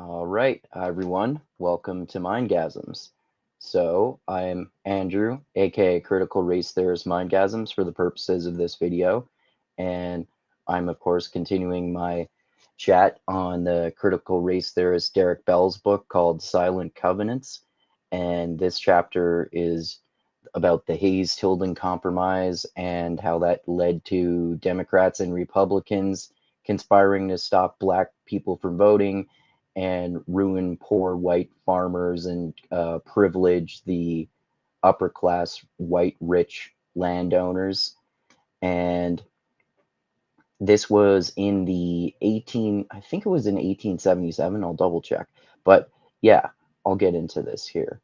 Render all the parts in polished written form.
All right, everyone, welcome to Mindgasms. So, I'm Andrew, aka Critical Race Theorist Mindgasms, for the purposes of this video, and I'm, of course, continuing my chat on the Critical Race Theorist Derrick Bell's book called Silent Covenants, and this chapter is about the Hayes-Tilden Compromise and how that led to Democrats and Republicans conspiring to stop black people from voting and ruin poor white farmers and privilege the upper class white rich landowners. And this was in the I think it was in 1877. I'll double check. But yeah, I'll get into this here.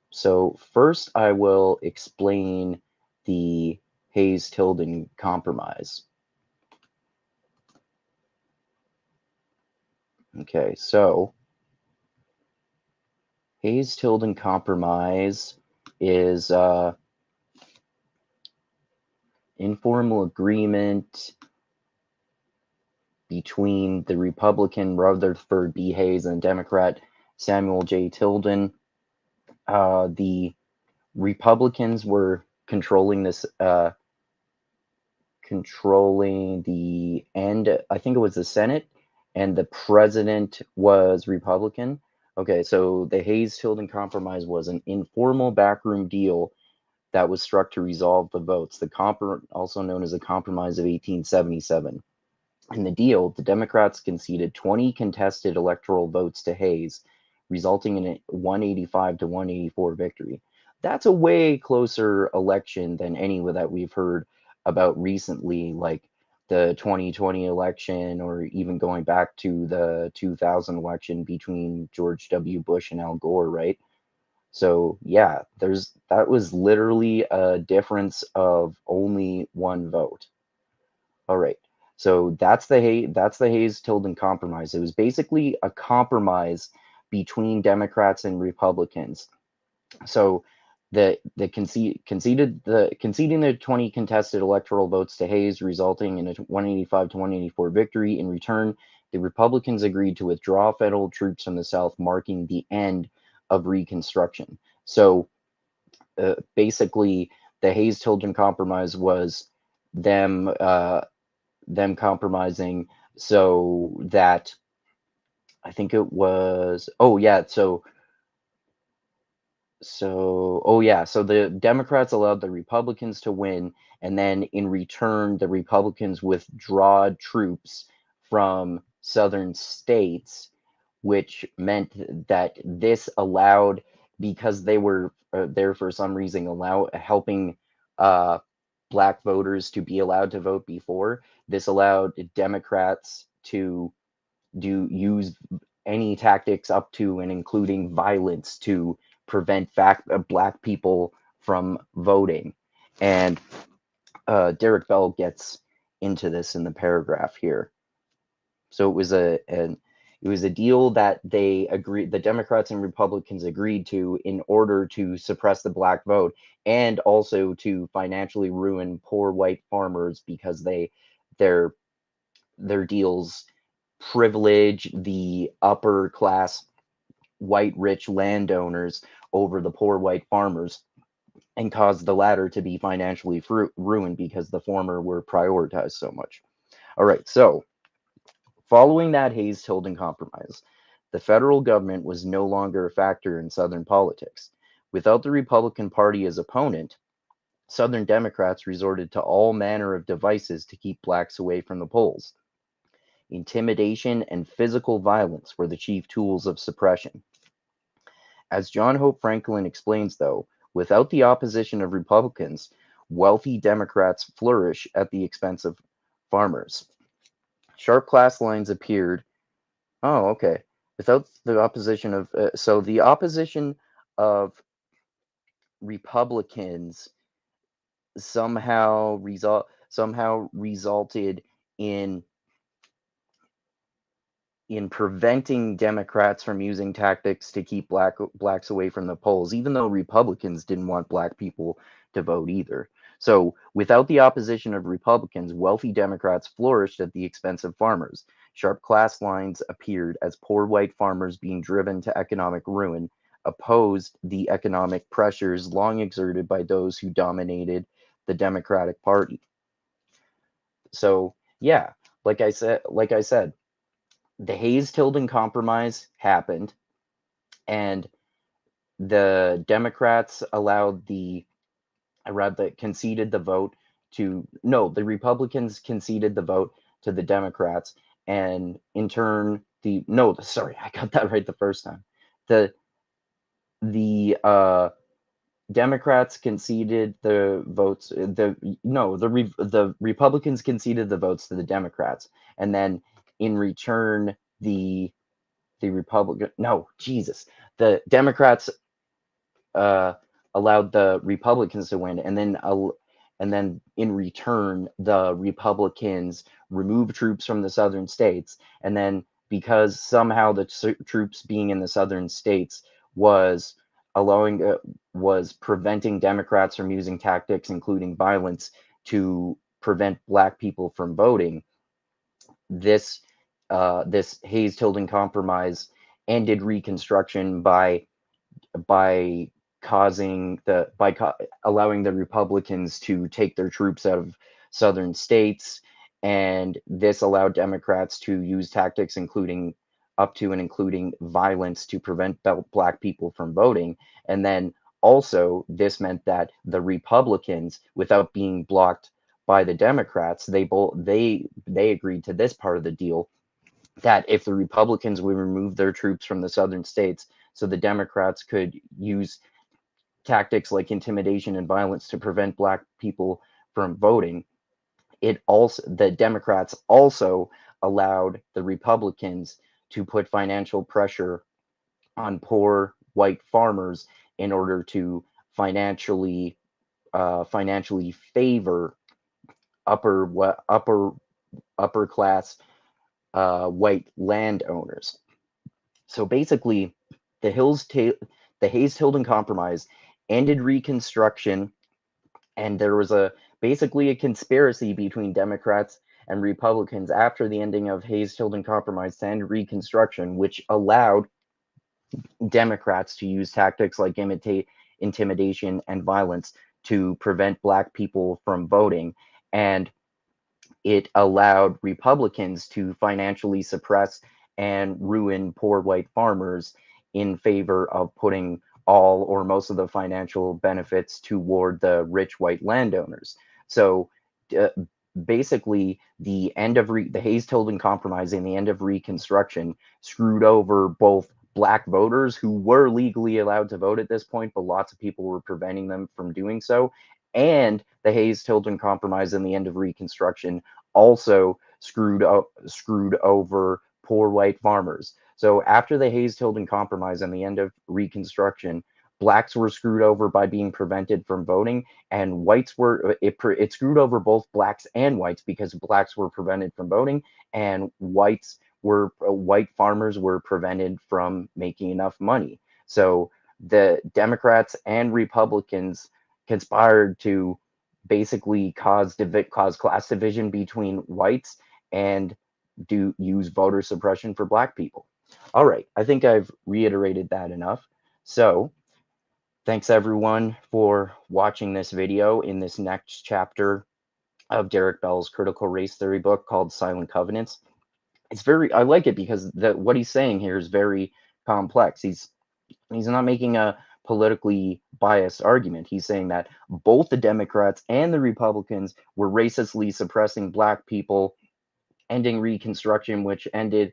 So first I will explain the Hayes-Tilden Compromise. Okay, so Hayes-Tilden Compromise is informal agreement between the Republican Rutherford B. Hayes and Democrat Samuel J. Tilden. The Republicans were controlling the end. I think it was the Senate, and the president was Republican. Okay, so the Hayes-Tilden Compromise was an informal backroom deal that was struck to resolve the votes, also known as the Compromise of 1877. In the deal, the Democrats conceded 20 contested electoral votes to Hayes, resulting in a 185 to 184 victory. That's a way closer election than any that we've heard about recently, like the 2020 election, or even going back to the 2000 election between George W. Bush and Al Gore, right? So yeah, that was literally a difference of only one vote. All right. So that's the Hayes-Tilden Compromise. It was basically a compromise between Democrats and Republicans. So conceding the 20 contested electoral votes to Hayes, resulting in a 185 to 184 victory. In return, the Republicans agreed to withdraw federal troops from the South, marking the end of Reconstruction. So basically, the Hayes-Tilden Compromise was them them compromising so that I think it was so the Democrats allowed the Republicans to win, and then in return the Republicans withdraw troops from southern states, which meant that this allowed, because they were there for some reason, helping uh, black voters to be allowed to vote before. This allowed Democrats to use any tactics up to and including violence to prevent black people from voting. And Derrick Bell gets into this in the paragraph here. So it was a deal that the Democrats and Republicans agreed to in order to suppress the black vote, and also to financially ruin poor white farmers, because their deals privilege the upper class white rich landowners over the poor white farmers, and cause the latter to be financially ruined because the former were prioritized so much. All right, so following that Hayes-Tilden Compromise, the federal government was no longer a factor in Southern politics. Without the Republican Party as opponent, Southern Democrats resorted to all manner of devices to keep blacks away from the polls. Intimidation and physical violence were the chief tools of suppression. As John Hope Franklin explains, though, without the opposition of Republicans, wealthy Democrats flourish at the expense of farmers. Sharp class lines appeared. Oh, okay. Without the opposition of the opposition of Republicans somehow resulted in preventing Democrats from using tactics to keep blacks away from the polls, even though Republicans didn't want black people to vote either. So without the opposition of Republicans, wealthy Democrats flourished at the expense of farmers. Sharp class lines appeared as poor white farmers being driven to economic ruin opposed the economic pressures long exerted by those who dominated the Democratic Party. So, yeah, like I said, the Hayes-Tilden Compromise happened, and the Democrats conceded the vote to no, the Republicans conceded the vote to the Democrats, and in turn, sorry, I got that right the first time. The Democrats conceded the votes. The Republicans conceded the votes to the Democrats, and then in return, the Democrats allowed the Republicans to win, and then in return, the Republicans removed troops from the southern states, and then because somehow the troops being in the southern states was preventing Democrats from using tactics, including violence, to prevent Black people from voting. This Hayes-Tilden Compromise ended Reconstruction by allowing the Republicans to take their troops out of southern states, and this allowed Democrats to use tactics including violence to prevent Black people from voting. And then also this meant that the Republicans, without being blocked by the Democrats, they agreed to this part of the deal, that if the Republicans would remove their troops from the southern states so the Democrats could use tactics like intimidation and violence to prevent Black people from voting, the Democrats also allowed the Republicans to put financial pressure on poor white farmers in order to financially favor upper class white landowners. So basically, the Hayes-Tilden Compromise ended Reconstruction, and there was basically a conspiracy between Democrats and Republicans after the ending of Hayes-Tilden Compromise to end Reconstruction, which allowed Democrats to use tactics like intimidation and violence to prevent Black people from voting, and it allowed Republicans to financially suppress and ruin poor white farmers in favor of putting all or most of the financial benefits toward the rich white landowners. So basically, the Hayes-Tilden Compromise and the end of Reconstruction screwed over both Black voters who were legally allowed to vote at this point, but lots of people were preventing them from doing so. And the Hayes-Tilden Compromise and the end of Reconstruction also screwed over poor white farmers. So after the Hayes-Tilden Compromise and the end of Reconstruction, Blacks were screwed over by being prevented from voting, and whites were it screwed over both Blacks and whites because Blacks were prevented from voting, and white farmers were prevented from making enough money. So the Democrats and Republicans conspired to basically cause class division between whites and use voter suppression for Black people. All right, I think I've reiterated that enough. So thanks everyone for watching this video in this next chapter of Derrick Bell's Critical Race Theory book called Silent Covenants. I like it because what he's saying here is very complex. He's not making a politically biased argument. He's saying that both the Democrats and the Republicans were racistly suppressing Black people, ending Reconstruction, which ended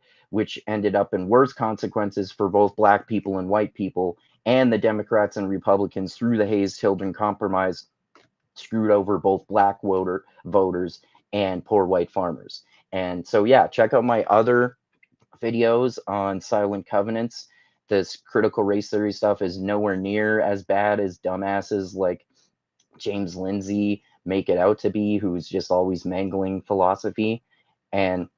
up in worse consequences for both Black people and white people, and the Democrats and Republicans through the Hayes-Tilden Compromise screwed over both Black voters and poor white farmers. And so, yeah, check out my other videos on Silent Covenants. This critical race theory stuff is nowhere near as bad as dumbasses like James Lindsay make it out to be, who's just always mangling philosophy. And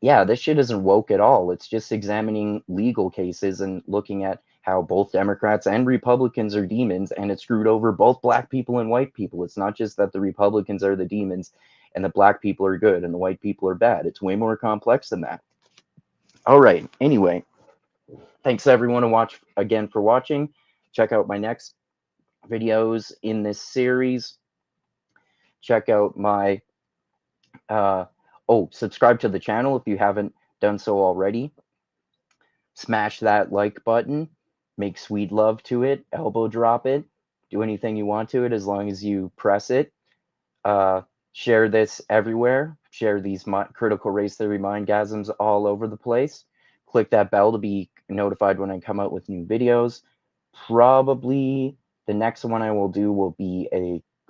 yeah, this shit isn't woke at all. It's just examining legal cases and looking at how both Democrats and Republicans are demons, and it screwed over both Black people and white people. It's not just that the Republicans are the demons and the Black people are good and the white people are bad. It's way more complex than that. All right. Anyway, thanks everyone to watch again for watching. Check out my next videos in this series. Check out my subscribe to the channel if you haven't done so already. Smash that like button. Make sweet love to it. Elbow drop it. Do anything you want to it as long as you press it. Share this everywhere. Share these critical race theory mindgasms all over the place. Click that bell to be notified when I come out with new videos. Probably the next one I will do will be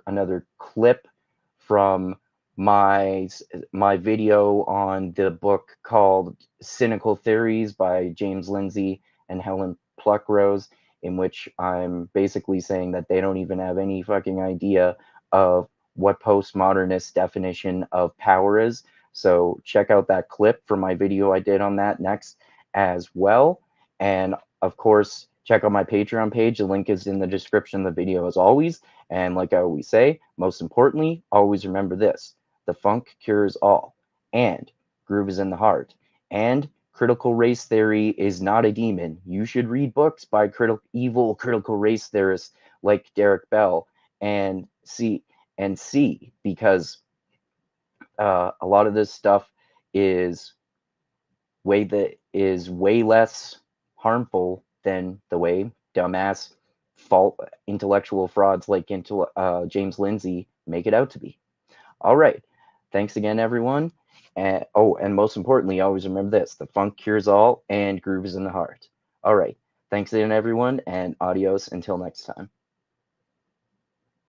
another clip from my video on the book called Cynical Theories by James Lindsay and Helen Pluckrose, in which I'm basically saying that they don't even have any fucking idea of what postmodernist definition of power is. So check out that clip from my video I did on that next as well. And of course, check out my Patreon page. The link is in the description of the video as always. And like I always say, most importantly, always remember this: the funk cures all, and groove is in the heart, and critical race theory is not a demon. You should read books by evil critical race theorists like Derrick Bell and see, because a lot of this stuff is way less harmful than the way dumbass intellectual frauds like James Lindsay make it out to be. All right. Thanks again, everyone. And most importantly, always remember this: the funk cures all and groove is in the heart. All right. Thanks again, everyone, and adios until next time.